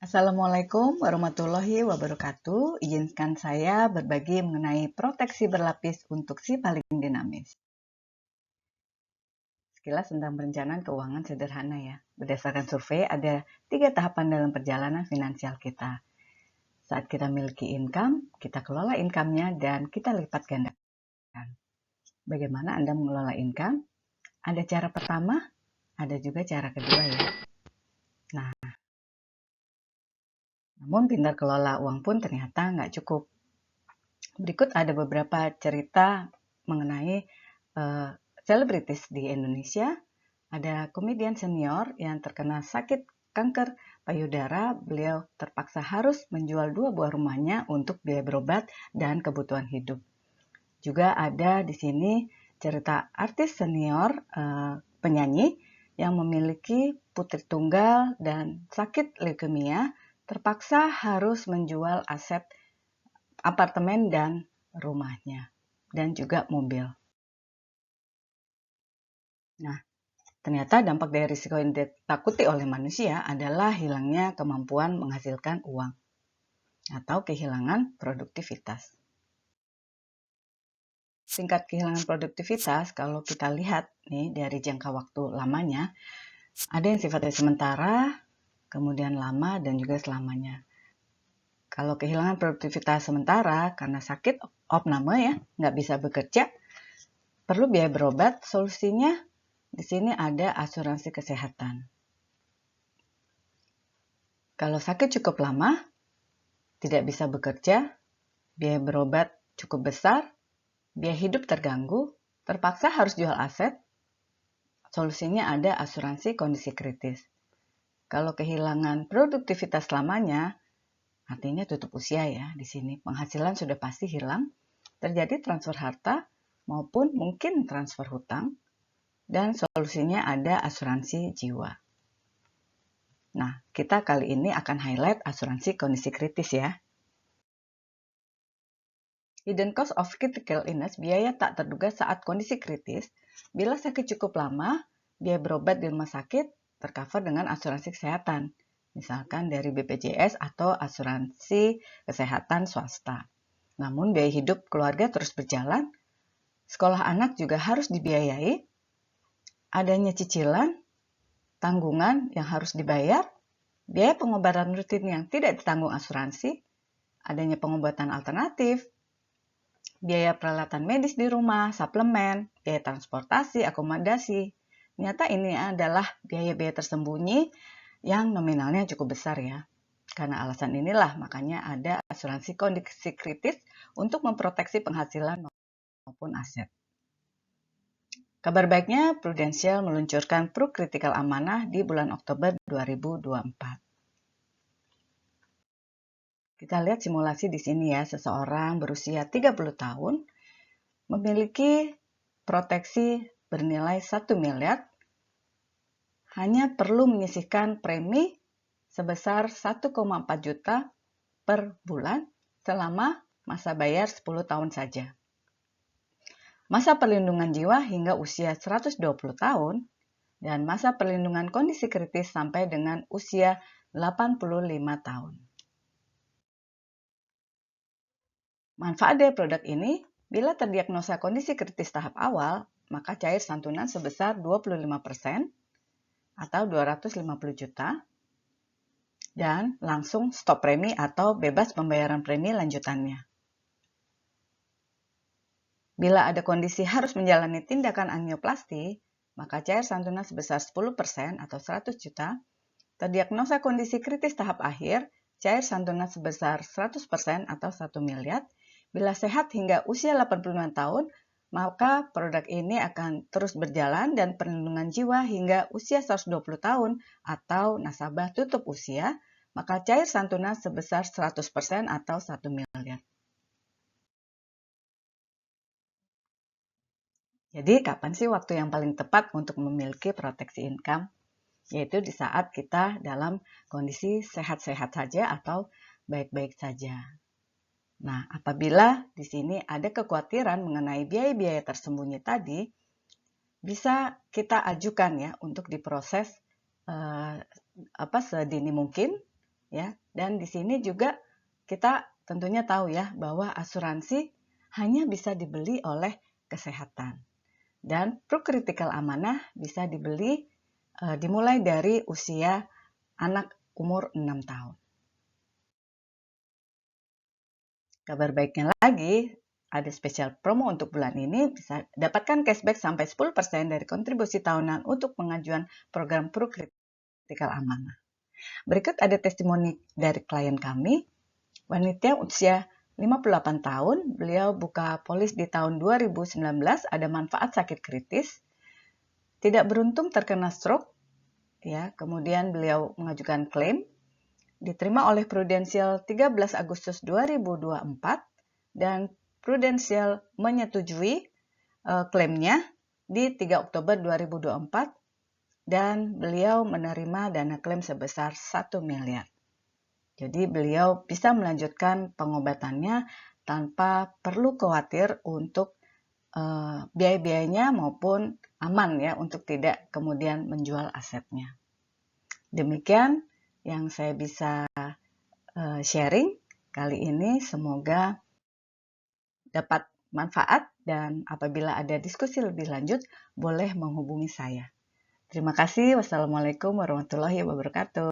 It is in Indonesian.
Assalamualaikum warahmatullahi wabarakatuh. Izinkan saya berbagi mengenai proteksi berlapis untuk si paling dinamis. Sekilas tentang perencanaan keuangan sederhana ya. Berdasarkan survei, ada 3 tahapan dalam perjalanan finansial kita. Saat kita miliki income, kita kelola income-nya dan kita lipat gandakan. Bagaimana Anda mengelola income? Ada cara pertama, ada juga cara kedua ya. Namun pintar kelola uang pun ternyata nggak cukup. Berikut ada beberapa cerita mengenai selebritis di Indonesia. Ada komedian senior yang terkena sakit kanker payudara. Beliau terpaksa harus menjual 2 buah rumahnya untuk biaya berobat dan kebutuhan hidup. Juga ada di sini cerita artis senior penyanyi yang memiliki putri tunggal dan sakit leukemia, terpaksa harus menjual aset apartemen dan rumahnya, dan juga mobil. Nah, ternyata dampak dari risiko yang ditakuti oleh manusia adalah hilangnya kemampuan menghasilkan uang atau kehilangan produktivitas. Tingkat kehilangan produktivitas, kalau kita lihat nih dari jangka waktu lamanya, ada yang sifatnya sementara, kemudian lama, dan juga selamanya. Kalau kehilangan produktivitas sementara karena sakit opname ya, nggak bisa bekerja, perlu biaya berobat, solusinya di sini ada asuransi kesehatan. Kalau sakit cukup lama, tidak bisa bekerja, biaya berobat cukup besar, biaya hidup terganggu, terpaksa harus jual aset, solusinya ada asuransi kondisi kritis. Kalau kehilangan produktivitas lamanya, artinya tutup usia ya di sini. Penghasilan sudah pasti hilang, terjadi transfer harta maupun mungkin transfer hutang, dan solusinya ada asuransi jiwa. Nah, kita kali ini akan highlight asuransi kondisi kritis ya. Hidden cost of critical illness, biaya tak terduga saat kondisi kritis. Bila sakit cukup lama, biaya berobat di rumah sakit tercover dengan asuransi kesehatan, misalkan dari BPJS atau asuransi kesehatan swasta. Namun biaya hidup keluarga terus berjalan, sekolah anak juga harus dibiayai, adanya cicilan, tanggungan yang harus dibayar, biaya pengobatan rutin yang tidak ditanggung asuransi, adanya pengobatan alternatif, biaya peralatan medis di rumah, suplemen, biaya transportasi, akomodasi. Ternyata ini adalah biaya-biaya tersembunyi yang nominalnya cukup besar ya. Karena alasan inilah makanya ada asuransi kondisi kritis untuk memproteksi penghasilan maupun aset. Kabar baiknya, Prudential meluncurkan Pro Critical Amanah di bulan Oktober 2024. Kita lihat simulasi di sini ya, seseorang berusia 30 tahun memiliki proteksi bernilai 1 miliar, hanya perlu menyisihkan premi sebesar 1,4 juta per bulan selama masa bayar 10 tahun saja. Masa perlindungan jiwa hingga usia 120 tahun, dan masa perlindungan kondisi kritis sampai dengan usia 85 tahun. Manfaat dari produk ini, bila terdiagnosa kondisi kritis tahap awal, maka cair santunan sebesar 25% atau 250 juta, dan langsung stop premi atau bebas pembayaran premi lanjutannya. Bila ada kondisi harus menjalani tindakan angioplasti, maka cair santunan sebesar 10% atau 100 juta, terdiagnosa kondisi kritis tahap akhir, cair santunan sebesar 100% atau 1 miliar. Bila sehat hingga usia 85 tahun, maka produk ini akan terus berjalan dan perlindungan jiwa hingga usia 120 tahun atau nasabah tutup usia, maka cair santunan sebesar 100% atau 1 miliar. Jadi kapan sih waktu yang paling tepat untuk memiliki proteksi income? Yaitu di saat kita dalam kondisi sehat-sehat saja atau baik-baik saja. Nah, apabila di sini ada kekhawatiran mengenai biaya-biaya tersembunyi tadi, bisa kita ajukan ya untuk diproses sedini mungkin, ya. Dan di sini juga kita tentunya tahu ya bahwa asuransi hanya bisa dibeli oleh kesehatan. Dan Pro-Critical Amanah bisa dibeli dimulai dari usia anak umur 6 tahun. Kabar baiknya lagi, ada spesial promo untuk bulan ini, bisa dapatkan cashback sampai 10% dari kontribusi tahunan untuk pengajuan program Pro-Critical Amanah. Berikut ada testimoni dari klien kami, wanita usia 58 tahun, beliau buka polis di tahun 2019, ada manfaat sakit kritis, tidak beruntung terkena stroke, ya. Kemudian beliau mengajukan klaim, diterima oleh Prudential 13 Agustus 2024, dan Prudential menyetujui klaimnya di 3 Oktober 2024, dan beliau menerima dana klaim sebesar 1 miliar. Jadi beliau bisa melanjutkan pengobatannya tanpa perlu khawatir untuk biaya-biayanya maupun aman ya untuk tidak kemudian menjual asetnya. Demikian yang saya bisa sharing kali ini, semoga dapat manfaat dan apabila ada diskusi lebih lanjut boleh menghubungi saya. Terima kasih. Wassalamualaikum warahmatullahi wabarakatuh.